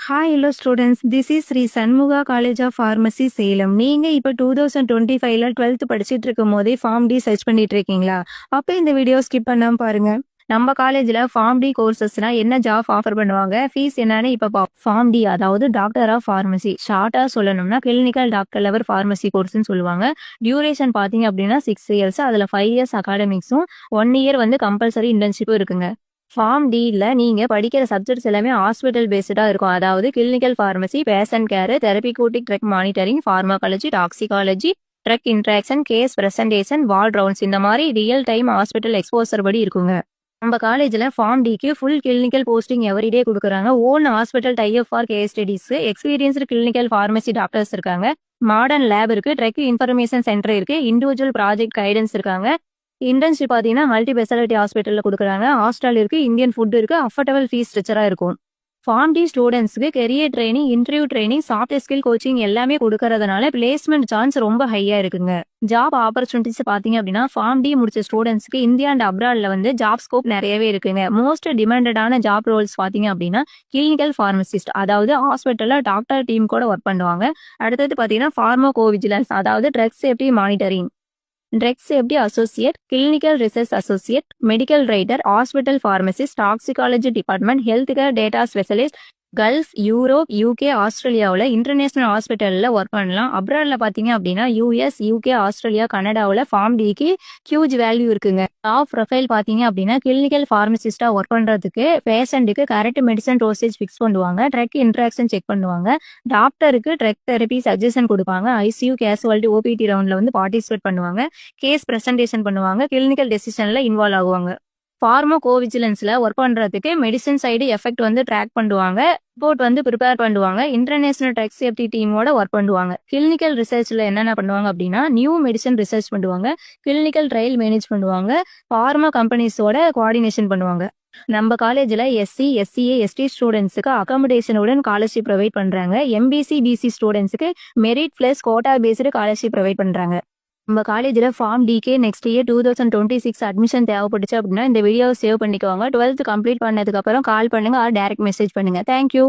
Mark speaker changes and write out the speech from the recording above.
Speaker 1: Hi, hello students. This is Sri Sanmuga College of Pharmacy, Salem. நீங்க இப்ப 2025ல 12th படிச்சிட்டு இருக்கும்போதே ஃபார்ம் டி சர்ச் பண்ணிட்டு இருக்கீங்களா? அப்ப இந்த வீடியோ ஸ்கிப் பண்ணாம பாருங்க. நம்ம காலேஜ்ல ஃபார்ம் டி கோர்சஸ்னா என்ன ஜாப் ஆஃபர் பண்ணுவாங்க, ஃபீஸ் என்னன்னு இப்ப ஃபார்ம் டி அதாவது டாக்டர் ஆஃப் ஃபார்மசி, ஷார்ட்டா சொல்லணும்னா கிளினிக்கல் டாக்டர் லெவல் ஃபார்மசி கோர்ஸ்னு சொல்லுவாங்க. டியூரேஷன் பாத்தீங்க அப்படின்னா 6 இயர்ஸ், அதுல 5 இயர்ஸ் அகாடமிக்ஸும் 1 இயர் வந்து கம்பல்சரி இன்டர்ன்ஷிப்பும் இருக்குங்க. ஃபார்ம் டில நீங்க படிக்கிற சப்ஜெக்ட்ஸ் எல்லாமே ஹாஸ்பிட்டல் பேஸ்டா இருக்கும். அதாவது clinical pharmacy, patient care, therapeutic drug monitoring, pharmacology, toxicology, drug interaction, case presentation, ward rounds இந்த மாதிரி ரியல் டைம் ஹாஸ்பிட்டல் எக்ஸ்போசர் படி இருக்குங்க. நம்ம காலேஜ்ல ஃபார்ம் டிக்கு ஃபுல் கிளினிக்கல் போஸ்டிங் எவரிடே கொடுக்குறாங்க. Own hospital type for case studies, experienced clinical pharmacy doctors இருக்காங்க, modern lab இருக்கு, ட்ரக் இன்ஃபர்மேஷன் சென்டர் இருக்கு, இண்டிவிஜுவல் ப்ராஜெக்ட் கைடன்ஸ் இருக்காங்க. இன்டர்ன்ஷிப் பார்த்தீங்கன்னா மல்டி ஸ்பெஷாலிட்டி ஹாஸ்பிட்டலில் கொடுக்குறாங்க. ஹாஸ்டல் இருக்கு, இந்தியன் ஃபுட் இருக்கு, அஃபோர்டபுள் ஃபீஸ் ஸ்ட்ரக்சராக இருக்கும். ஃபார்ம் டி ஸ்டூடெண்ட்ஸ்க்கு career training, interview training, soft skill coaching எல்லாமே கொடுக்கறதுனால பிளேஸ்மெண்ட் சான்ஸ் ரொம்ப ஹையா இருக்குங்க. ஜாப் ஆப்பர்ச்சுனிட்டிஸ் பார்த்தீங்க அப்படின்னா ஃபார்ம் டி முடிச்ச ஸ்டூடெண்ட்ஸ்க்கு இந்தியா அண்ட் அப்ராட்ல வந்து ஜாப் ஸ்கோப் நிறையவே இருக்குங்க. மோஸ்ட் டிமாண்டடான ஜாப் ரோல்ஸ் பார்த்தீங்க அப்படின்னா கிளினிக்கல் ஃபார்மசிஸ்ட், அதாவது ஹாஸ்பிட்டல்ல டாக்டர் டீம் கூட ஒர்க் பண்ணுவாங்க. அடுத்தது பார்த்தீங்கன்னா ஃபார்மகோ விஜிலன்ஸ், அதாவது drug safety monitoring, drug safety associate, clinical research associate, medical writer, hospital pharmacist, toxicology department, health care data specialist, Gulf, Europe, UK, ஆஸ்திரேலியாவில் இன்டர்நேஷனல் ஹாஸ்பிட்டலில் ஒர்க் பண்ணலாம். அப்ராடில் பார்த்தீங்க அப்படின்னா யூஎஸ், யூகே, ஆஸ்திரேலியா, கனடாவில் ஃபார்ம் டிக்கு ஹியூஜ் வேல்யூ இருக்குங்க. டாப் ப்ரொஃபைல் பார்த்தீங்க அப்படின்னா கிளினிக்கல் ஃபார்மசிஸ்டாக ஒர்க் பண்ணுறதுக்கு பேஷண்ட்டுக்கு கரெக்ட் மெடிசன் டோசேஜ் ஃபிக்ஸ் பண்ணுவாங்க, ட்ரக் இன்ட்ராக்ஷன் செக் பண்ணுவாங்க, டாக்டருக்கு ட்ரக் தெரப்பி சஜஷன் கொடுப்பாங்க, ஐசியூ கேஷுவாலிட்டி ஓபிடி ரவுண்டில் வந்து பார்ட்டிசிபேட் பண்ணுவாங்க, கேஸ் ப்ரெசன்டேஷன் பண்ணுவாங்க, கிளினிக்கல் டெசிஷனில் இன்வால்வ் ஆகுவாங்க. ஃபார்மகோவிஜிலன்ஸ்ல ஒர்க் பண்றதுக்கு மெடிசன் சைடு எஃபெக்ட் வந்து ட்ராக் பண்ணுவாங்க, ரிப்போர்ட் வந்து ப்ரிப்பேர் பண்ணுவாங்க, இன்டர்நேஷனல் ட்ரக் சேஃப்டி டீமோட ஒர்க் பண்ணுவாங்க. கிளினிக்கல் ரிசர்ச்ல என்னென்ன பண்ணுவாங்க அப்படின்னா நியூ மெடிசன் ரிசர்ச் பண்ணுவாங்க, கிளினிக்கல் ட்ரையல் மேனேஜ் பண்ணுவாங்க, ஃபார்மா கம்பெனிஸோட கோஆர்டினேஷன் பண்ணுவாங்க. நம்ம காலேஜ்ல எஸ்சி, எஸ்சிஏ, எஸ்டி ஸ்டூடெண்ட்ஸுக்கு அகாமடேஷனுடன் ஸ்காலர்ஷிப் ப்ரொவைட் பண்றாங்க. எம்பிசி, பிசி ஸ்டூடெண்ட்ஸுக்கு merit plus quota based scholarship provide பண்றாங்க. நம்ம காலேஜில் ஃபார்ம் டிகே நெக்ஸ்ட் இயர் 2026 அட்மிஷன் தேவைப்பட்டுச்சு அப்படின்னா இந்த வீடியோவை சேவ் பண்ணிக்கோங்க. 12th கம்ப்ளீட் பண்ணதுக்கு அப்புறம் கால் பண்ணுங்க ஆர் டைரக்ட் மெசேஜ் பண்ணுங்க. தேங்க்யூ.